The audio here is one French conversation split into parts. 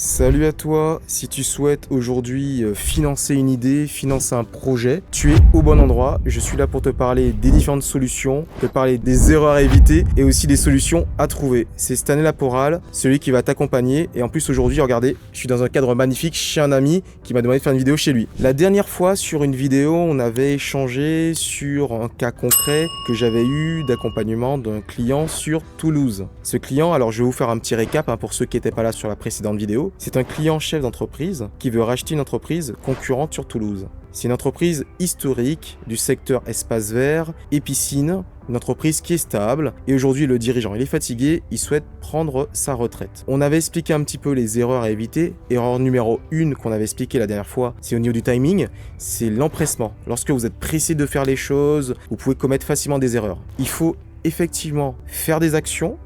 Salut à toi, si tu souhaites aujourd'hui financer une idée, financer un projet, tu es au bon endroit. Je suis là pour te parler des différentes solutions, te parler des erreurs à éviter et aussi des solutions à trouver. C'est Stanley Laporal, celui qui va t'accompagner. Et en plus aujourd'hui, regardez, je suis dans un cadre magnifique chez un ami qui m'a demandé de faire une vidéo chez lui. La dernière fois sur une vidéo, on avait échangé sur un cas concret que j'avais eu d'accompagnement d'un client sur Toulouse. Ce client, alors je vais vous faire un petit récap pour ceux qui n'étaient pas là sur la précédente vidéo. C'est un client chef d'entreprise qui veut racheter une entreprise concurrente sur Toulouse. C'est une entreprise historique du secteur espace vert et piscine, une entreprise qui est stable. Et aujourd'hui, le dirigeant, il est fatigué, il souhaite prendre sa retraite. On avait expliqué un petit peu les erreurs à éviter. Erreur numéro 1 qu'on avait expliqué la dernière fois, c'est au niveau du timing, c'est l'empressement. Lorsque vous êtes pressé de faire les choses, vous pouvez commettre facilement des erreurs. Il faut effectivement faire des actions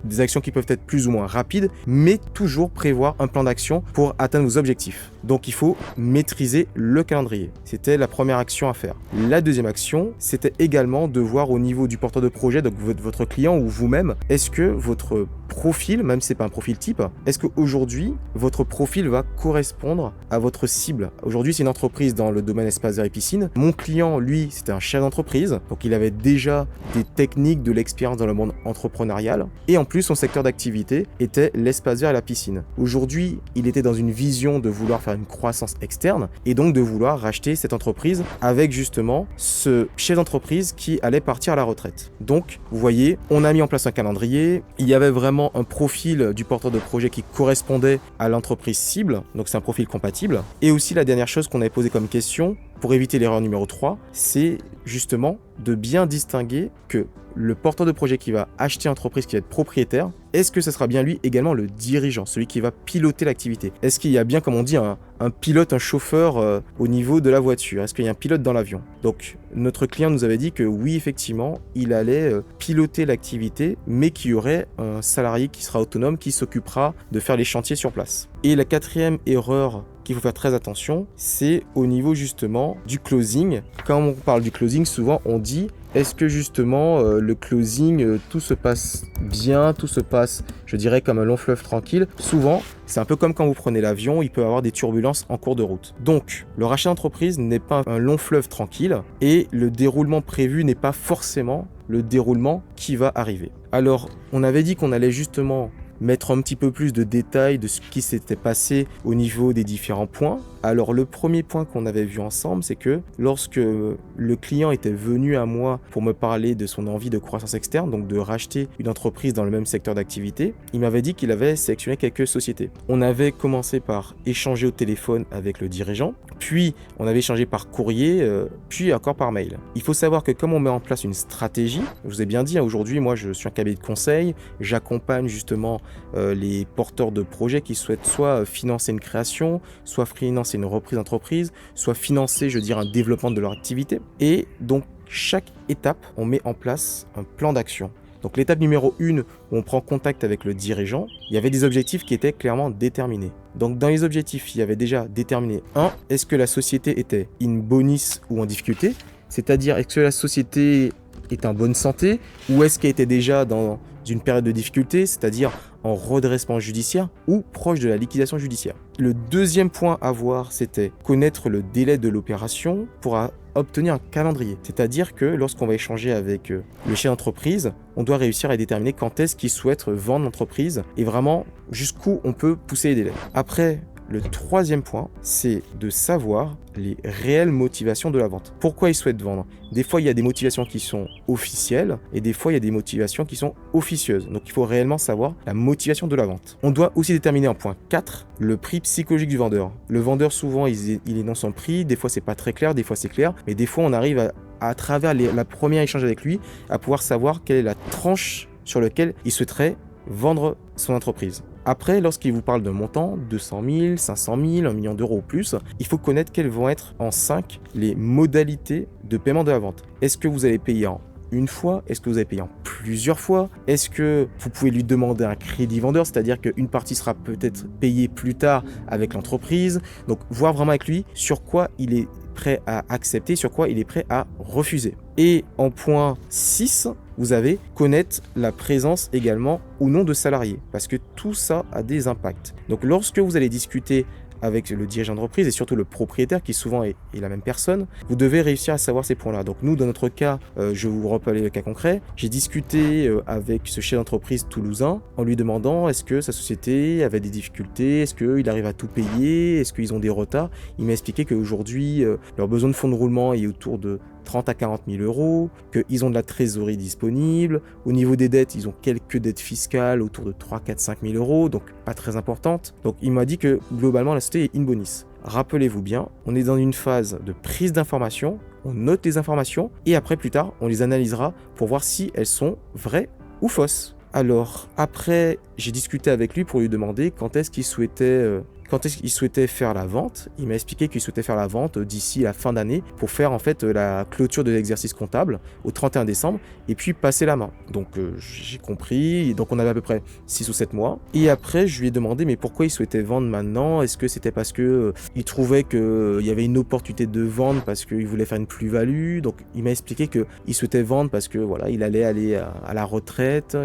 qui peuvent être plus ou moins rapides, mais toujours prévoir un plan d'action pour atteindre vos objectifs. Donc il faut maîtriser le calendrier. C'était la première action à faire. La deuxième action, c'était également de voir au niveau du porteur de projet, donc votre client ou vous-même, est-ce que votre profil, même si c'est pas un profil type, est-ce qu'aujourd'hui, votre profil va correspondre à votre cible? Aujourd'hui, c'est une entreprise dans le domaine espace vert et piscine. Mon client, lui, c'était un chef d'entreprise, donc il avait déjà des techniques, de l'expérience dans le monde entrepreneurial, et en plus, son secteur d'activité était l'espace vert et la piscine. Aujourd'hui, il était dans une vision de vouloir faire une croissance externe, et donc de vouloir racheter cette entreprise avec justement ce chef d'entreprise qui allait partir à la retraite. Donc, vous voyez, on a mis en place un calendrier, il y avait vraiment un profil du porteur de projet qui correspondait à l'entreprise cible, donc c'est un profil compatible. Et aussi la dernière chose qu'on avait posée comme question, pour éviter l'erreur numéro 3, c'est justement de bien distinguer que le porteur de projet qui va acheter l'entreprise, qui va être propriétaire, est-ce que ce sera bien lui également le dirigeant, celui qui va piloter l'activité? Est-ce qu'il y a bien, comme on dit, un pilote, un chauffeur au niveau de la voiture? Est-ce qu'il y a un pilote dans l'avion? Donc, notre client nous avait dit que oui, effectivement, il allait piloter l'activité, mais qu'il y aurait un salarié qui sera autonome, qui s'occupera de faire les chantiers sur place. Et la quatrième erreur qu'il faut faire très attention, c'est au niveau justement du closing. Quand on parle du closing, souvent on dit est-ce que justement le closing, tout se passe bien, tout se passe, je dirais, comme un long fleuve tranquille. Souvent, c'est un peu comme quand vous prenez l'avion, il peut y avoir des turbulences en cours de route. Donc, le rachat d'entreprise n'est pas un long fleuve tranquille et le déroulement prévu n'est pas forcément le déroulement qui va arriver. Alors, on avait dit qu'on allait justement mettre un petit peu plus de détails de ce qui s'était passé au niveau des différents points. Alors le premier point qu'on avait vu ensemble, c'est que lorsque le client était venu à moi pour me parler de son envie de croissance externe, donc de racheter une entreprise dans le même secteur d'activité, il m'avait dit qu'il avait sélectionné quelques sociétés. On avait commencé par échanger au téléphone avec le dirigeant, puis on avait échangé par courrier, puis encore par mail. Il faut savoir que comme on met en place une stratégie, je vous ai bien dit, aujourd'hui moi je suis un cabinet de conseil, j'accompagne justement les porteurs de projets qui souhaitent soit financer une création, soit financer une reprise d'entreprise, soit financer, je dirais, un développement de leur activité. Et donc, chaque étape, on met en place un plan d'action. Donc, l'étape numéro 1, où on prend contact avec le dirigeant, il y avait des objectifs qui étaient clairement déterminés. Donc, dans les objectifs, il y avait déjà déterminé 1, est-ce que la société était in bonis ou en difficulté? C'est-à-dire, est-ce que la société est en bonne santé ou est-ce qu'elle était déjà dans une période de difficulté, c'est-à-dire en redressement judiciaire ou proche de la liquidation judiciaire. Le deuxième point à voir, c'était connaître le délai de l'opération pour obtenir un calendrier. C'est-à-dire que lorsqu'on va échanger avec le chef d'entreprise, on doit réussir à déterminer quand est-ce qu'il souhaite vendre l'entreprise et vraiment jusqu'où on peut pousser les délais. Après, le troisième point, c'est de savoir les réelles motivations de la vente. Pourquoi ils souhaitent vendre? Des fois, il y a des motivations qui sont officielles et des fois, il y a des motivations qui sont officieuses. Donc, il faut réellement savoir la motivation de la vente. On doit aussi déterminer en point 4, le prix psychologique du vendeur. Le vendeur, souvent, il énonce son prix. Des fois, c'est pas très clair, des fois, c'est clair. Mais des fois, on arrive à travers la première échange avec lui, à pouvoir savoir quelle est la tranche sur laquelle il souhaiterait vendre son entreprise. Après, lorsqu'il vous parle d'un montant, 200 000, 500 000, 1 million d'euros ou plus, il faut connaître quelles vont être en 5 les modalités de paiement de la vente. Est-ce que vous allez payer en une fois? Est-ce que vous allez payer en plusieurs fois? Est-ce que vous pouvez lui demander un crédit vendeur, c'est-à-dire qu'une partie sera peut-être payée plus tard avec l'entreprise? Donc, voir vraiment avec lui sur quoi il est prêt à accepter, sur quoi il est prêt à refuser. Et en point 6, vous avez connaître la présence également ou non de salariés, parce que tout ça a des impacts. Donc lorsque vous allez discuter avec le dirigeant d'entreprise et surtout le propriétaire qui souvent est la même personne, vous devez réussir à savoir ces points-là. Donc nous, dans notre cas, je vais vous rappeler le cas concret, j'ai discuté avec ce chef d'entreprise toulousain en lui demandant est-ce que sa société avait des difficultés, est-ce qu'il arrive à tout payer, est-ce qu'ils ont des retards. Il m'a expliqué qu'aujourd'hui, leur besoin de fonds de roulement est autour de 30 à 40 000 euros, qu'ils ont de la trésorerie disponible. Au niveau des dettes, ils ont quelques dettes fiscales autour de 3, 4, 5 000 euros, donc pas très importantes. Donc il m'a dit que globalement la société est in bonis. Rappelez-vous bien, on est dans une phase de prise d'informations, on note les informations et après plus tard, on les analysera pour voir si elles sont vraies ou fausses. Alors après, j'ai discuté avec lui pour lui demander quand est-ce qu'il souhaitait faire la vente. Il m'a expliqué qu'il souhaitait faire la vente d'ici la fin d'année pour faire en fait la clôture de l'exercice comptable au 31 décembre et puis passer la main. Donc j'ai compris, donc on avait à peu près 6 ou 7 mois. Et après je lui ai demandé mais pourquoi il souhaitait vendre maintenant. Est-ce que c'était parce que il trouvait qu'il y avait une opportunité de vendre parce qu'il voulait faire une plus-value. Donc il m'a expliqué qu'il souhaitait vendre parce que voilà, il allait aller à la retraite,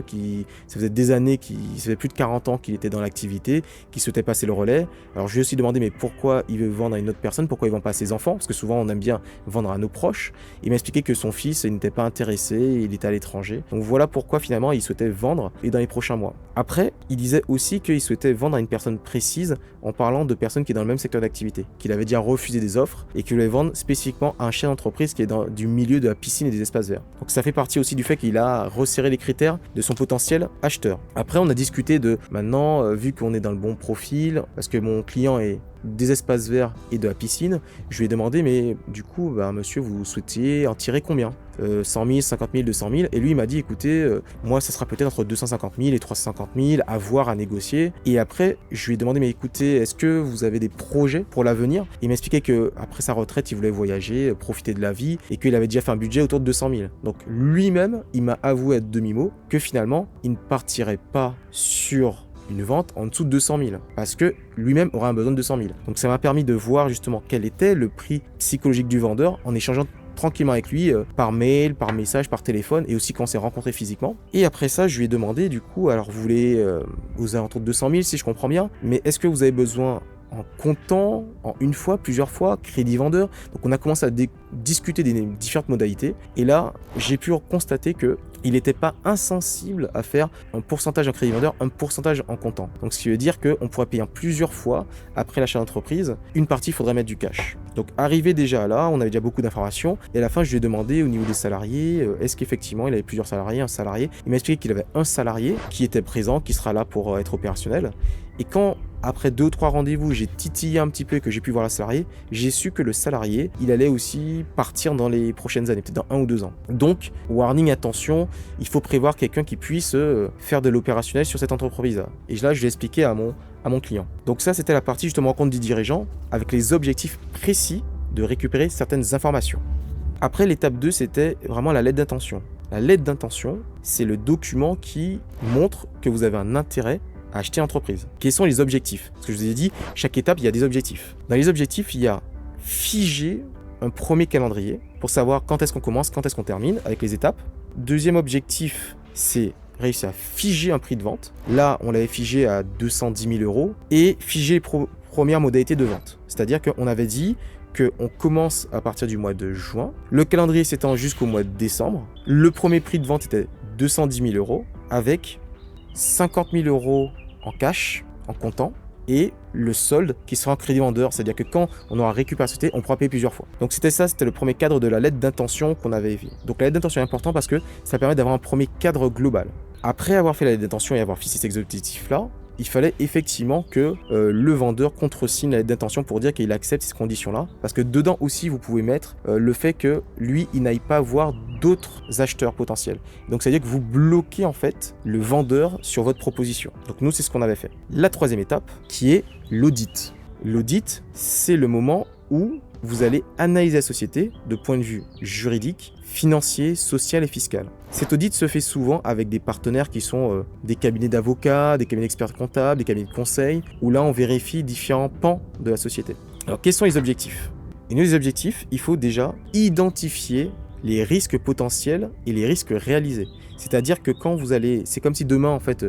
ça faisait des années, ça faisait plus de 40 ans qu'il était dans l'activité, qu'il souhaitais passer le relais. Alors je lui ai aussi demandé mais pourquoi il veut vendre à une autre personne, pourquoi il ne vend pas à ses enfants, parce que souvent on aime bien vendre à nos proches. Il m'a expliqué que son fils n'était pas intéressé, il était à l'étranger. Donc voilà pourquoi finalement il souhaitait vendre et dans les prochains mois. Après, il disait aussi qu'il souhaitait vendre à une personne précise en parlant de personnes qui est dans le même secteur d'activité, qu'il avait déjà refusé des offres et qu'il voulait vendre spécifiquement à un chef d'entreprise qui est du milieu de la piscine et des espaces verts. Donc ça fait partie aussi du fait qu'il a resserré les critères de son potentiel acheteur. Après on a discuté de maintenant, vu qu'on est dans le bon profil, parce que mon client est des espaces verts et de la piscine, je lui ai demandé mais du coup monsieur vous souhaitiez en tirer combien, 100 000, 50 000, 200 000 et lui il m'a dit écoutez moi ça sera peut-être entre 250 000 et 350 000 à voir, à négocier. Et après je lui ai demandé mais écoutez est-ce que vous avez des projets pour l'avenir. Il m'a expliqué que après sa retraite il voulait voyager, profiter de la vie et qu'il avait déjà fait un budget autour de 200 000. Donc lui-même il m'a avoué à demi-mot que finalement il ne partirait pas sur une vente en dessous de 200 000 parce que lui-même aurait un besoin de 200 000. Donc ça m'a permis de voir justement quel était le prix psychologique du vendeur en échangeant tranquillement avec lui par mail, par message, par téléphone et aussi quand on s'est rencontrés physiquement. Et après ça, je lui ai demandé du coup, alors vous voulez aux alentours de 200 000 si je comprends bien, mais est-ce que vous avez besoin en comptant, en une fois, plusieurs fois, crédit vendeur. Donc on a commencé à discuter des différentes modalités et là j'ai pu constater que il n'était pas insensible à faire un pourcentage en crédit vendeur, un pourcentage en comptant. Donc ce qui veut dire qu'on pourrait payer en plusieurs fois après l'achat d'entreprise. Une partie, il faudrait mettre du cash. Donc arrivé déjà là, on avait déjà beaucoup d'informations et à la fin je lui ai demandé au niveau des salariés, est-ce qu'effectivement il avait plusieurs salariés, un salarié. Il m'a expliqué qu'il avait un salarié qui était présent, qui sera là pour être opérationnel. Et quand après 2 ou 3 rendez-vous, j'ai titillé un petit peu et que j'ai pu voir le salarié, j'ai su que le salarié, il allait aussi partir dans les prochaines années, peut-être dans 1 ou 2 ans. Donc, warning, attention, il faut prévoir quelqu'un qui puisse faire de l'opérationnel sur cette entreprise-là. Et là, je l'ai expliqué à mon client. Donc ça, c'était la partie justement rencontre du dirigeant avec les objectifs précis de récupérer certaines informations. Après, l'étape 2, c'était vraiment la lettre d'intention. La lettre d'intention, c'est le document qui montre que vous avez un intérêt à acheter l'entreprise. Quels sont les objectifs? Parce que je vous ai dit, chaque étape, il y a des objectifs. Dans les objectifs, il y a figer un premier calendrier pour savoir quand est-ce qu'on commence, quand est-ce qu'on termine avec les étapes. Deuxième objectif, c'est réussir à figer un prix de vente. Là, on l'avait figé à 210 000 euros et figer les premières modalités de vente. C'est-à-dire qu'on avait dit qu'on commence à partir du mois de juin. Le calendrier s'étend jusqu'au mois de décembre. Le premier prix de vente était 210 000 euros avec 50 000 euros en cash, en comptant, et le solde qui sera en crédit vendeur, c'est-à-dire que quand on aura récupéré la société, on pourra payer plusieurs fois. Donc c'était le premier cadre de la lettre d'intention qu'on avait fait. Donc la lettre d'intention est importante parce que ça permet d'avoir un premier cadre global. Après avoir fait la lettre d'intention et avoir fixé ces objectifs-là, il fallait effectivement que le vendeur contresigne la lettre d'intention pour dire qu'il accepte ces conditions-là. Parce que dedans aussi, vous pouvez mettre le fait que lui, il n'aille pas voir d'autres acheteurs potentiels. Donc, c'est-à-dire que vous bloquez en fait le vendeur sur votre proposition. Donc, nous, c'est ce qu'on avait fait. La troisième étape, qui est l'audit. L'audit, c'est le moment où vous allez analyser la société de point de vue juridique, financier, social et fiscal. Cet audit se fait souvent avec des partenaires qui sont des cabinets d'avocats, des cabinets d'experts comptables, des cabinets de conseil, où là on vérifie différents pans de la société. Alors quels sont les objectifs? Et nos objectifs, il faut déjà identifier les risques potentiels et les risques réalisés. C'est-à-dire que quand vous allez... C'est comme si demain, en fait,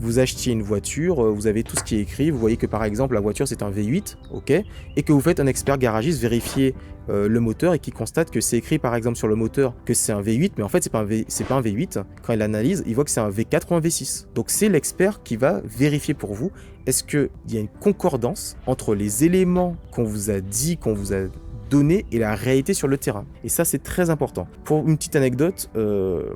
vous achetiez une voiture, vous avez tout ce qui est écrit, vous voyez que par exemple la voiture c'est un V8, ok, et que vous faites un expert garagiste vérifier le moteur et qui constate que c'est écrit par exemple sur le moteur que c'est un V8, mais en fait c'est pas un V8, quand il analyse, il voit que c'est un V4 ou un V6. Donc c'est l'expert qui va vérifier pour vous, est-ce qu'il y a une concordance entre les éléments qu'on vous a dit, qu'on vous a donné et la réalité sur le terrain. Et ça, c'est très important. Pour une petite anecdote,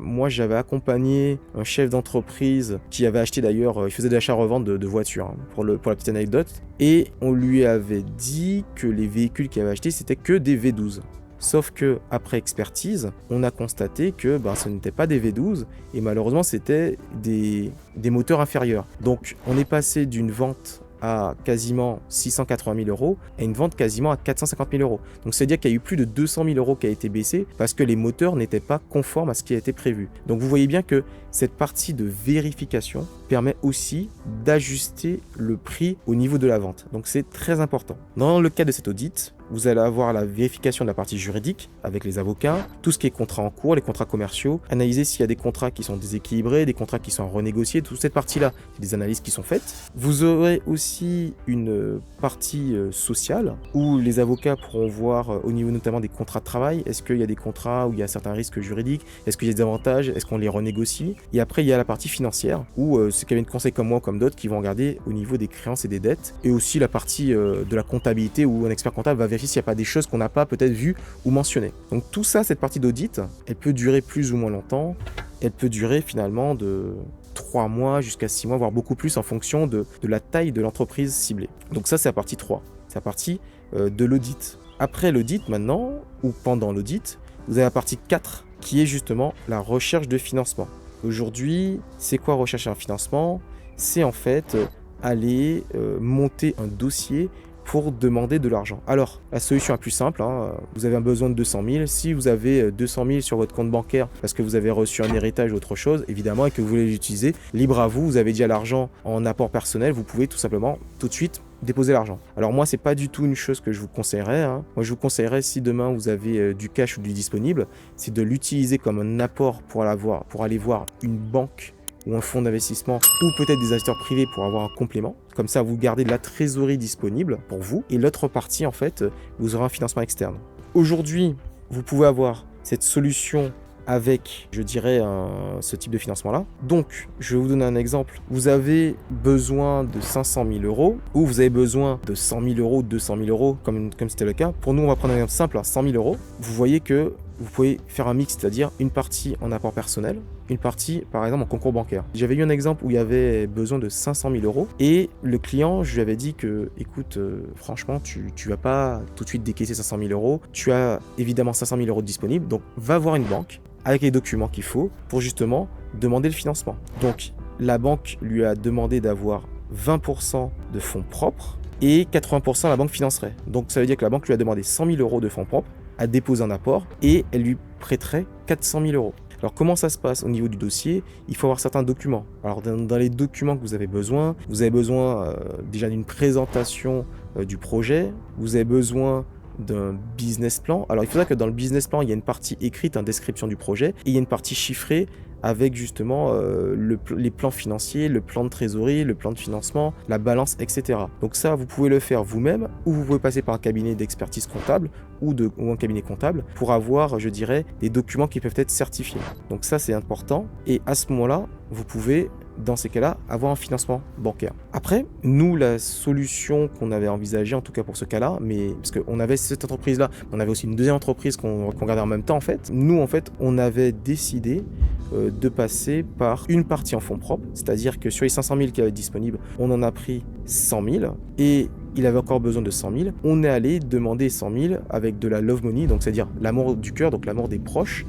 moi, j'avais accompagné un chef d'entreprise qui avait acheté d'ailleurs, il faisait de l'achat-revente de voitures, hein, pour la petite anecdote. Et on lui avait dit que les véhicules qu'il avait achetés, c'était que des V12. Sauf que après expertise, on a constaté que ce n'était pas des V12 et malheureusement, c'était des moteurs inférieurs. Donc, on est passé d'une vente à quasiment 680 000 euros à une vente quasiment à 450 000 euros. Donc c'est-à-dire qu'il y a eu plus de 200 000 euros qui a été baissé parce que les moteurs n'étaient pas conformes à ce qui a été prévu. Donc vous voyez bien que cette partie de vérification permet aussi d'ajuster le prix au niveau de la vente. Donc c'est très important. Dans le cas de cet audit, vous allez avoir la vérification de la partie juridique avec les avocats, tout ce qui est contrat en cours, les contrats commerciaux, analyser s'il y a des contrats qui sont déséquilibrés, des contrats qui sont renégociés, toute cette partie-là, c'est des analyses qui sont faites. Vous aurez aussi une partie sociale où les avocats pourront voir au niveau notamment des contrats de travail, est-ce qu'il y a des contrats où il y a certains risques juridiques, est-ce qu'il y a des avantages, est-ce qu'on les renégocie. Et après, il y a la partie financière où c'est cabinets de conseil comme moi, comme d'autres, qui vont regarder au niveau des créances et des dettes, et aussi la partie de la comptabilité où un expert comptable va vérifier s'il n'y a pas des choses qu'on n'a pas peut-être vues ou mentionnées. Donc tout ça, cette partie d'audit, elle peut durer plus ou moins longtemps. Elle peut durer finalement de 3 mois jusqu'à 6 mois, voire beaucoup plus en fonction de la taille de l'entreprise ciblée. Donc ça, c'est la partie 3. C'est la partie de l'audit. Après l'audit maintenant, ou pendant l'audit, vous avez la partie 4 qui est justement la recherche de financement. Aujourd'hui, c'est quoi rechercher un financement? C'est en fait aller monter un dossier pour demander de l'argent. Alors, la solution la plus simple, vous avez un besoin de 200 000. Si vous avez 200 000 sur votre compte bancaire parce que vous avez reçu un héritage ou autre chose, évidemment, et que vous voulez l'utiliser, libre à vous, vous avez déjà l'argent en apport personnel, vous pouvez tout simplement, tout de suite, déposer l'argent. Alors moi, c'est pas du tout une chose que je vous conseillerais. Moi, je vous conseillerais, si demain vous avez du cash ou du disponible, c'est de l'utiliser comme un apport pour aller voir une banque ou un fonds d'investissement, ou peut-être des investisseurs privés pour avoir un complément. Comme ça, vous gardez de la trésorerie disponible pour vous, et l'autre partie, en fait, vous aurez un financement externe. Aujourd'hui, vous pouvez avoir cette solution avec, je dirais, ce type de financement-là. Donc, je vais vous donner un exemple. Vous avez besoin de 500 000 euros, ou vous avez besoin de 100 000 euros, 200 000 euros, comme c'était le cas. Pour nous, on va prendre un exemple simple, 100 000 euros. Vous voyez que vous pouvez faire un mix, c'est-à-dire une partie en apport personnel, une partie, par exemple, en concours bancaire. J'avais eu un exemple où il y avait besoin de 500 000 euros et le client, je lui avais dit que, écoute, franchement, tu vas pas tout de suite décaisser 500 000 euros. Tu as évidemment 500 000 euros disponibles, donc va voir une banque avec les documents qu'il faut pour justement demander le financement. Donc, la banque lui a demandé d'avoir 20% de fonds propres et 80% la banque financerait. Donc, ça veut dire que la banque lui a demandé 100 000 euros de fonds propres à déposer un apport et elle lui prêterait 400 000 euros. Alors comment ça se passe au niveau du dossier? Il faut avoir certains documents. Alors dans les documents que vous avez besoin déjà d'une présentation du projet, vous avez besoin d'un business plan. Alors il faudra que dans le business plan, il y a une partie écrite, une description du projet, et il y a une partie chiffrée avec justement les plans financiers, le plan de trésorerie, le plan de financement, la balance, etc. Donc ça, vous pouvez le faire vous-même, ou vous pouvez passer par un cabinet d'expertise comptable ou un cabinet comptable pour avoir, je dirais, des documents qui peuvent être certifiés. Donc ça, c'est important. Et à ce moment-là, vous pouvez, dans ces cas-là, avoir un financement bancaire. Après, nous, la solution qu'on avait envisagée, en tout cas pour ce cas-là, mais parce qu'on avait cette entreprise-là, on avait aussi une deuxième entreprise qu'on regardait en même temps, en fait. Nous, en fait, on avait décidé de passer par une partie en fonds propres, c'est-à-dire que sur les 500 000 qui avaient disponibles, on en a pris 100 000 et il avait encore besoin de 100 000. On est allé demander 100 000 avec de la love money, donc c'est-à-dire l'amour du cœur, donc l'amour des proches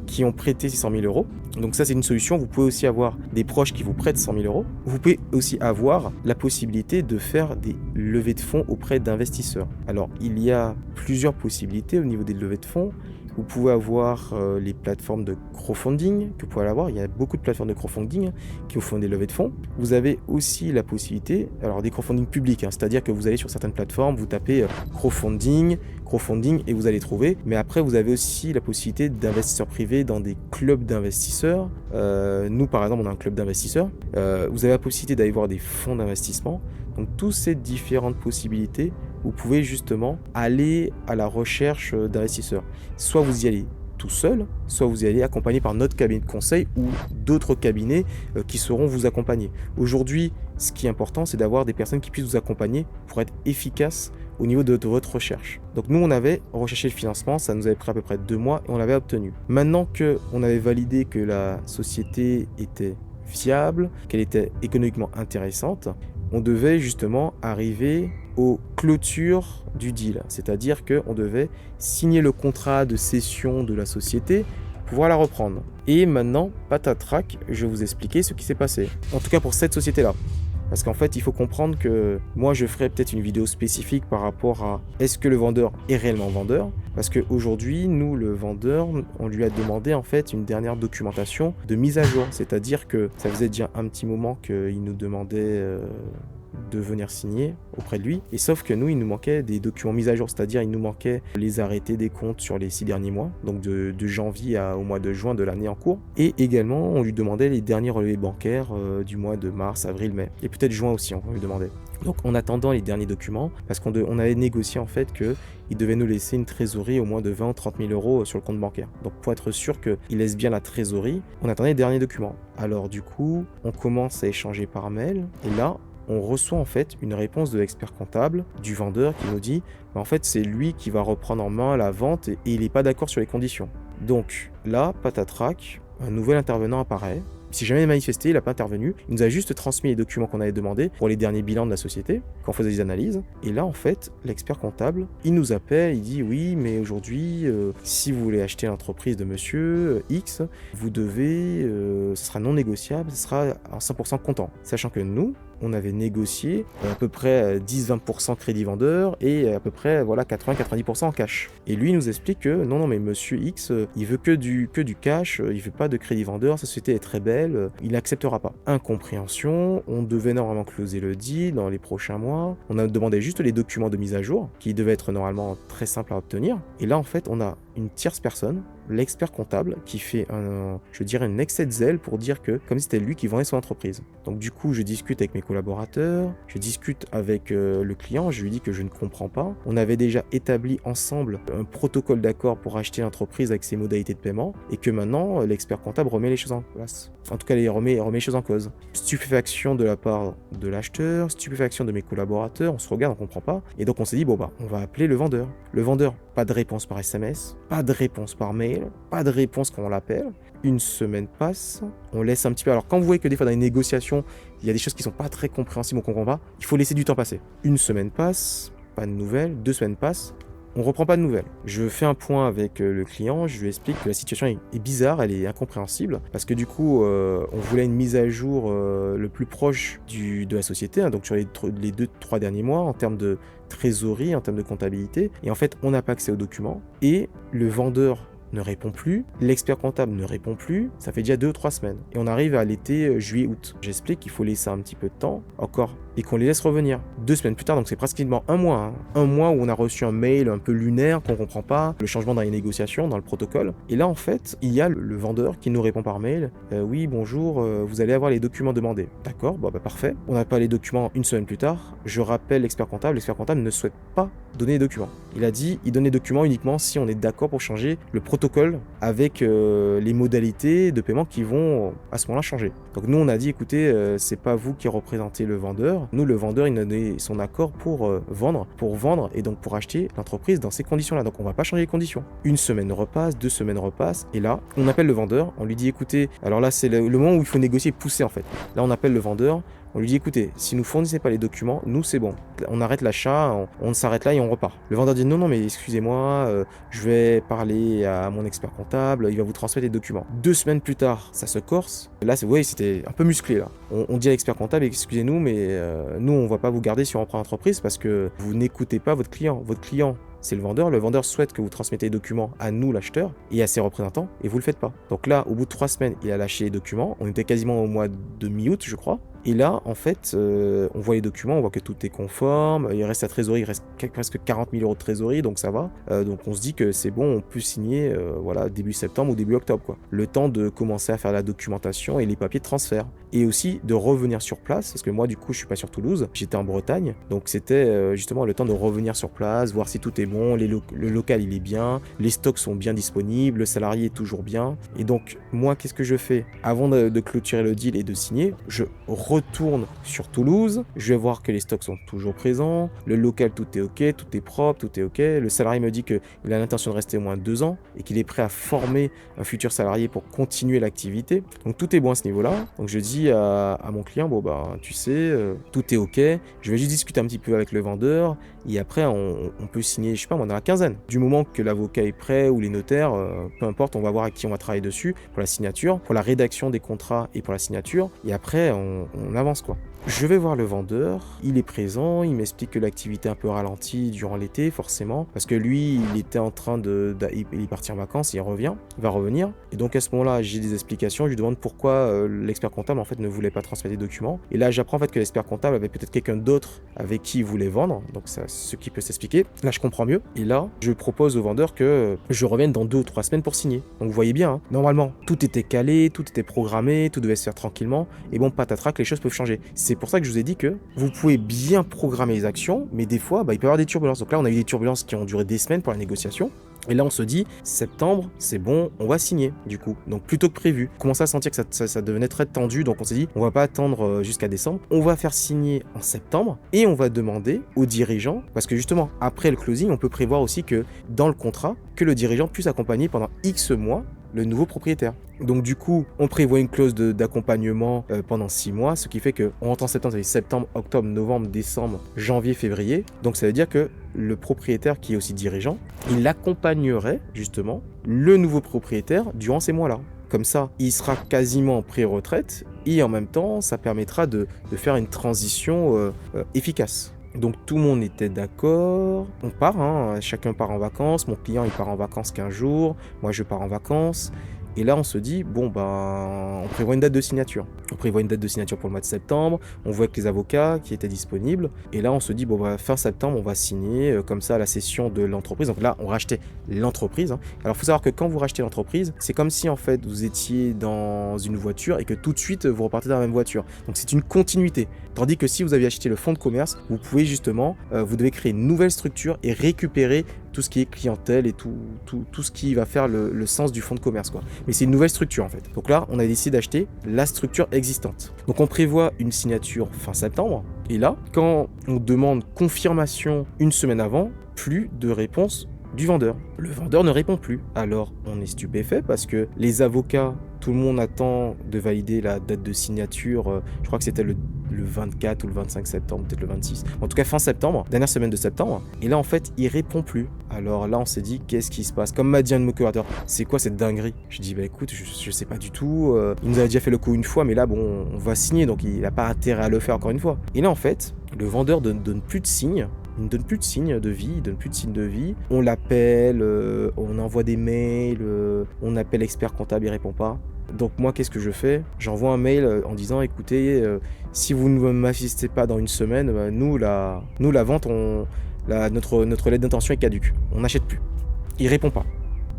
qui ont prêté ces 100 000 euros. Donc ça, c'est une solution. Vous pouvez aussi avoir des proches qui vous prêtent 100 000 euros. Vous pouvez aussi avoir la possibilité de faire des levées de fonds auprès d'investisseurs. Alors, il y a plusieurs possibilités au niveau des levées de fonds. Vous pouvez avoir les plateformes de crowdfunding que vous pouvez avoir. Il y a beaucoup de plateformes de crowdfunding qui vous font des levées de fonds. Vous avez aussi la possibilité, alors des crowdfunding publics, c'est-à-dire que vous allez sur certaines plateformes, vous tapez crowdfunding et vous allez trouver. Mais après, vous avez aussi la possibilité d'investisseurs privés dans des clubs d'investisseurs. Nous, par exemple, on a un club d'investisseurs. Vous avez la possibilité d'aller voir des fonds d'investissement. Donc, toutes ces différentes possibilités, vous pouvez justement aller à la recherche d'investisseurs. Soit vous y allez tout seul, soit vous y allez accompagné par notre cabinet de conseil ou d'autres cabinets qui sauront vous accompagner. Aujourd'hui, ce qui est important, c'est d'avoir des personnes qui puissent vous accompagner pour être efficaces au niveau de votre recherche. Donc nous, on avait recherché le financement, ça nous avait pris à peu près 2 mois et on l'avait obtenu. Maintenant qu'on avait validé que la société était viable, qu'elle était économiquement intéressante, on devait justement arriver aux clôtures du deal. C'est-à-dire qu'on devait signer le contrat de cession de la société pour pouvoir la reprendre. Et maintenant, patatrac, je vais vous expliquer ce qui s'est passé. En tout cas pour cette société-là. Parce qu'en fait, il faut comprendre que moi, je ferai peut-être une vidéo spécifique par rapport à est-ce que le vendeur est réellement vendeur. Parce qu'aujourd'hui, nous, le vendeur, on lui a demandé en fait une dernière documentation de mise à jour. C'est-à-dire que ça faisait déjà un petit moment qu'il nous demandait de venir signer auprès de lui. Et sauf que nous, il nous manquait des documents mis à jour, c'est-à-dire il nous manquait les arrêtés des comptes sur les 6 derniers mois, donc de janvier au mois de juin de l'année en cours. Et également, on lui demandait les derniers relevés bancaires du mois de mars, avril, mai. Et peut-être juin aussi, on lui demandait. Donc en attendant les derniers documents, parce qu'on avait négocié en fait qu'il devait nous laisser une trésorerie au moins de 20 ou 30 000 euros sur le compte bancaire. Donc pour être sûr qu'il laisse bien la trésorerie, on attendait les derniers documents. Alors du coup, on commence à échanger par mail, et là, on reçoit en fait une réponse de l'expert comptable du vendeur qui nous dit en fait c'est lui qui va reprendre en main la vente et il n'est pas d'accord sur les conditions. Donc là, patatrac, un nouvel intervenant apparaît. Il s'est jamais manifesté, il n'a pas intervenu. Il nous a juste transmis les documents qu'on avait demandés pour les derniers bilans de la société, quand on faisait des analyses. Et là, en fait, l'expert comptable, il nous appelle, il dit oui, mais aujourd'hui, si vous voulez acheter l'entreprise de monsieur X, vous devez, ce sera non négociable, ce sera à 100% comptant. Sachant que nous, on avait négocié à peu près 10-20% crédit vendeur et à peu près voilà 80-90% en cash. Et lui il nous explique que non mais monsieur X il veut que du cash, il veut pas de crédit vendeur, sa société est très belle, il n'acceptera pas. Incompréhension, on devait normalement closer le deal dans les prochains mois. On a demandé juste les documents de mise à jour qui devaient être normalement très simples à obtenir. Et là en fait on a une tierce personne, l'expert comptable, qui fait un excès de zèle pour dire que comme si c'était lui qui vendait son entreprise. Donc du coup, je discute avec mes collaborateurs, je discute avec le client, je lui dis que je ne comprends pas. On avait déjà établi ensemble un protocole d'accord pour acheter l'entreprise avec ses modalités de paiement et que maintenant, l'expert comptable remet les choses en place. En tout cas, il remet les choses en cause. Stupéfaction de la part de l'acheteur, stupéfaction de mes collaborateurs, on se regarde, on comprend pas. Et donc on s'est dit, on va appeler le vendeur. Le vendeur, pas de réponse par SMS, pas de réponse par mail, pas de réponse quand on l'appelle. Une semaine passe, on laisse un petit peu. Alors quand vous voyez que des fois dans les négociations, il y a des choses qui sont pas très compréhensibles, on comprend pas, il faut laisser du temps passer. Une semaine passe, pas de nouvelles, 2 semaines passent, on reprend pas de nouvelles. Je fais un point avec le client, je lui explique que la situation est bizarre, elle est incompréhensible, parce que du coup, on voulait une mise à jour le plus proche de la société, donc sur les 2-3 derniers mois, en termes de trésorerie, en termes de comptabilité, et en fait, on n'a pas accès aux documents, et le vendeur ne répond plus, l'expert comptable ne répond plus, ça fait déjà 2 ou 3 semaines. Et on arrive à l'été juillet-août. J'explique qu'il faut laisser un petit peu de temps, encore, et qu'on les laisse revenir. 2 semaines plus tard, donc c'est pratiquement 1 mois. Un mois où on a reçu un mail un peu lunaire, qu'on comprend pas, le changement dans les négociations, dans le protocole. Et là, en fait, il y a le vendeur qui nous répond par mail, oui, bonjour, vous allez avoir les documents demandés. D'accord, parfait. On n'a pas les documents 1 semaine plus tard. Je rappelle l'expert comptable ne souhaite pas donner les documents. Il a dit, il donne les documents uniquement si on est d'accord pour changer le protocole avec les modalités de paiement qui vont à ce moment-là changer. Donc nous, on a dit, écoutez, c'est pas vous qui représentez le vendeur. Nous, le vendeur, il nous a donné son accord pour vendre et donc pour acheter l'entreprise dans ces conditions-là. Donc on va pas changer les conditions. 1 semaine repasse, 2 semaines repassent, et là, on appelle le vendeur, on lui dit, écoutez, alors là, c'est le moment où il faut négocier et pousser en fait. Là, on appelle le vendeur, on lui dit, écoutez, si nous fournissez pas les documents, nous c'est bon. On arrête l'achat, on s'arrête là et on repart. Le vendeur dit, non, mais excusez-moi, je vais parler à mon expert comptable, il va vous transmettre les documents. 2 semaines plus tard, ça se corse. Là, c'était un peu musclé là. On dit à l'expert comptable, excusez-nous, mais nous, on va pas vous garder si on reprend l'entreprise parce que vous n'écoutez pas votre client. Votre client c'est le vendeur. Le vendeur souhaite que vous transmettez les documents à nous, l'acheteur, et à ses représentants, et vous le faites pas. Donc là, au bout de 3 semaines, il a lâché les documents. On était quasiment au mois de mi-août, je crois. Et là, en fait, on voit les documents, on voit que tout est conforme, il reste la trésorerie, il reste presque 40 000 € de trésorerie, donc ça va. Donc on se dit que c'est bon, on peut signer voilà, début septembre ou début octobre, quoi. Le temps de commencer à faire la documentation et les papiers de transfert. Et aussi de revenir sur place, parce que moi, du coup, je suis pas sur Toulouse, j'étais en Bretagne, donc c'était justement le temps de revenir sur place, voir si tout est bon, le local, il est bien, les stocks sont bien disponibles, le salarié est toujours bien. Et donc, moi, qu'est-ce que je fais? Avant de clôturer le deal et de signer, je retourne sur Toulouse, je vais voir que les stocks sont toujours présents, le local tout est ok, tout est propre, tout est ok, le salarié me dit qu'il a l'intention de rester au moins 2 ans et qu'il est prêt à former un futur salarié pour continuer l'activité, donc tout est bon à ce niveau-là. Donc je dis à mon client, bon bah tu sais, tout est ok, je vais juste discuter un petit peu avec le vendeur et après on peut signer, je sais pas moi, dans la quinzaine. Du moment que l'avocat est prêt ou les notaires, peu importe, on va voir avec qui on va travailler dessus pour la signature, pour la rédaction des contrats et pour la signature, et après on avance quoi. Je vais voir le vendeur, il est présent, il m'explique que l'activité est un peu ralentie durant l'été, forcément, parce que lui, il était en train il est parti en vacances, il va revenir, et donc à ce moment-là, j'ai des explications, je lui demande pourquoi l'expert comptable, en fait, ne voulait pas transmettre les documents, et là, j'apprends, en fait, que l'expert comptable avait peut-être quelqu'un d'autre avec qui il voulait vendre, donc c'est ce qui peut s'expliquer. Là, je comprends mieux, et là, je propose au vendeur que je revienne dans 2 ou 3 semaines pour signer. Donc, vous voyez bien, hein, normalement, tout était calé, tout était programmé, tout devait se faire tranquillement, et bon, patatrac, les choses peuvent changer. C'est pour ça que je vous ai dit que vous pouvez bien programmer les actions, mais des fois, il peut y avoir des turbulences. Donc là, on a eu des turbulences qui ont duré des semaines pour la négociation. Et là, on se dit, septembre, c'est bon, on va signer, du coup. Donc, plutôt que prévu. On commençait à sentir que ça devenait très tendu, donc on s'est dit, on va pas attendre jusqu'à décembre, on va faire signer en septembre, et on va demander aux dirigeants, parce que justement, après le closing, on peut prévoir aussi que, dans le contrat, que le dirigeant puisse accompagner pendant X mois le nouveau propriétaire. Donc du coup, on prévoit une clause d'accompagnement pendant 6 mois, ce qui fait qu'on rentre en septembre, ça fait septembre, octobre, novembre, décembre, janvier, février. Donc ça veut dire que le propriétaire qui est aussi dirigeant, il accompagnerait justement le nouveau propriétaire durant ces mois-là. Comme ça, il sera quasiment en pré-retraite et en même temps, ça permettra de faire une transition efficace. Donc tout le monde était d'accord, on part, hein, chacun part en vacances, mon client il part en vacances 15 jours, moi je pars en vacances, et là on se dit, bon on prévoit une date de signature. On prévoit une date de signature pour le mois de septembre, on voit avec les avocats qui étaient disponibles, et là on se dit, fin septembre on va signer, comme ça à la cession de l'entreprise. Donc là on rachetait l'entreprise, hein. Alors il faut savoir que quand vous rachetez l'entreprise, c'est comme si en fait vous étiez dans une voiture et que tout de suite vous repartez dans la même voiture. Donc c'est une continuité. Tandis que si vous aviez acheté le fonds de commerce, vous pouvez justement, vous devez créer une nouvelle structure et récupérer tout ce qui est clientèle et tout ce qui va faire le sens du fonds de commerce, quoi. Mais c'est une nouvelle structure en fait. Donc là, on a décidé d'acheter la structure existante. Donc on prévoit une signature fin septembre. Et là, quand on demande confirmation une semaine avant, plus de réponse du vendeur. Le vendeur ne répond plus. Alors on est stupéfait parce que les avocats, tout le monde attend de valider la date de signature, je crois que c'était le 24 ou le 25 septembre, peut-être le 26. En tout cas fin septembre, dernière semaine de septembre. Et là en fait, il répond plus. Alors là on s'est dit, qu'est-ce qui se passe? Comme m'a dit un de mes collaborateurs, c'est quoi cette dinguerie? Je dis, écoute, je sais pas du tout. Il nous avait déjà fait le coup une fois, mais là bon, on va signer, donc il n'a pas intérêt à le faire encore une fois. Et là en fait, le vendeur ne donne plus de signes. Il ne donne plus de signes de vie, il donne plus de signes de vie. On l'appelle, on envoie des mails, on appelle l'expert comptable, il répond pas. Donc moi, qu'est-ce que je fais? J'envoie un mail en disant, écoutez, si vous ne m'assistez pas dans une semaine, nous la vente, notre lettre d'intention est caduque. On n'achète plus. Il répond pas.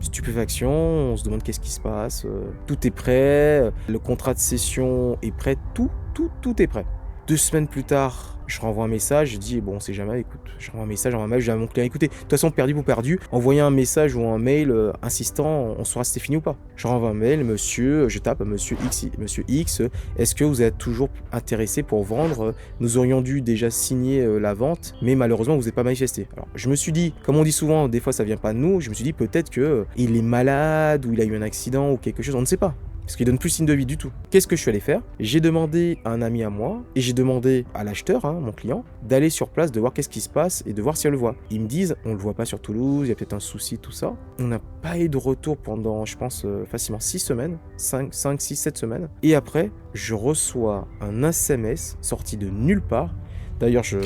Stupéfaction, on se demande qu'est-ce qui se passe. Tout est prêt, le contrat de cession est prêt, tout est prêt. 2 semaines plus tard, je renvoie un message, je dis, bon, on sait jamais, écoute, je renvoie un message, je dis à mon client, écoutez, de toute façon, perdu pour perdu, envoyez un message ou un mail insistant, on saura si c'est fini ou pas. Je renvoie un mail, monsieur, je tape, monsieur X, est-ce que vous êtes toujours intéressé pour vendre? Nous aurions dû déjà signer la vente, mais malheureusement, vous n'êtes pas manifesté. Alors, je me suis dit, comme on dit souvent, des fois, ça vient pas de nous, je me suis dit, peut-être que il est malade, ou il a eu un accident, ou quelque chose, on ne sait pas. Parce qu'il donne plus signe de vie du tout. Qu'est-ce que je suis allé faire? J'ai demandé à un ami à moi, et j'ai demandé à l'acheteur, mon client, d'aller sur place, de voir qu'est-ce qui se passe, et de voir si elle le voit. Ils me disent, on le voit pas sur Toulouse, il y a peut-être un souci, tout ça. On n'a pas eu de retour pendant, je pense, facilement 6 semaines, 5, 6, 7 semaines. Et après, je reçois un SMS sorti de nulle part. D'ailleurs, je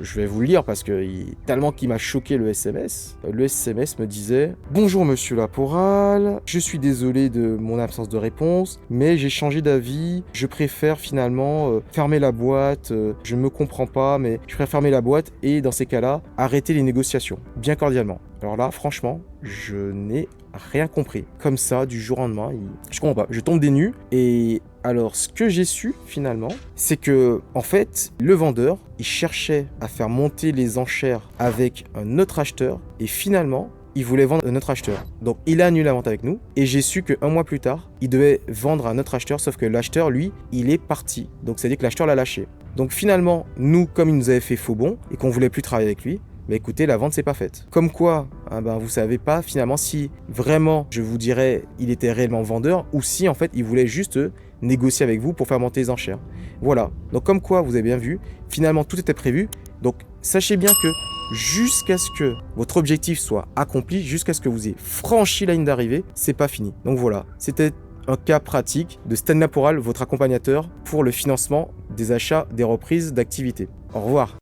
je vais vous le lire parce que tellement qu'il m'a choqué le SMS. Le SMS me disait: bonjour monsieur Laporal, je suis désolé de mon absence de réponse, mais j'ai changé d'avis. Je préfère finalement fermer la boîte. Je ne me comprends pas, mais je préfère fermer la boîte et dans ces cas-là, arrêter les négociations, bien cordialement. Alors là, franchement, je n'ai rien compris. Comme ça, du jour au lendemain, je comprends pas. Je tombe des nues. Et alors, ce que j'ai su finalement, c'est que en fait, le vendeur, il cherchait à faire monter les enchères avec un autre acheteur. Et finalement, il voulait vendre à un autre acheteur. Donc, il a annulé la vente avec nous. Et j'ai su qu'un mois plus tard, il devait vendre à un autre acheteur. Sauf que l'acheteur, lui, il est parti. Donc, c'est-à-dire que l'acheteur l'a lâché. Donc, finalement, nous, comme il nous avait fait faux bon et qu'on voulait plus travailler avec lui, mais écoutez, la vente, c'est pas faite. Comme quoi, vous savez pas finalement si vraiment, je vous dirais, il était réellement vendeur ou si en fait, il voulait juste négocier avec vous pour faire monter les enchères. Voilà. Donc comme quoi, vous avez bien vu, finalement, tout était prévu. Donc sachez bien que jusqu'à ce que votre objectif soit accompli, jusqu'à ce que vous ayez franchi la ligne d'arrivée, c'est pas fini. Donc voilà, c'était un cas pratique de Stan Laporal, votre accompagnateur pour le financement des achats, des reprises d'activités. Au revoir.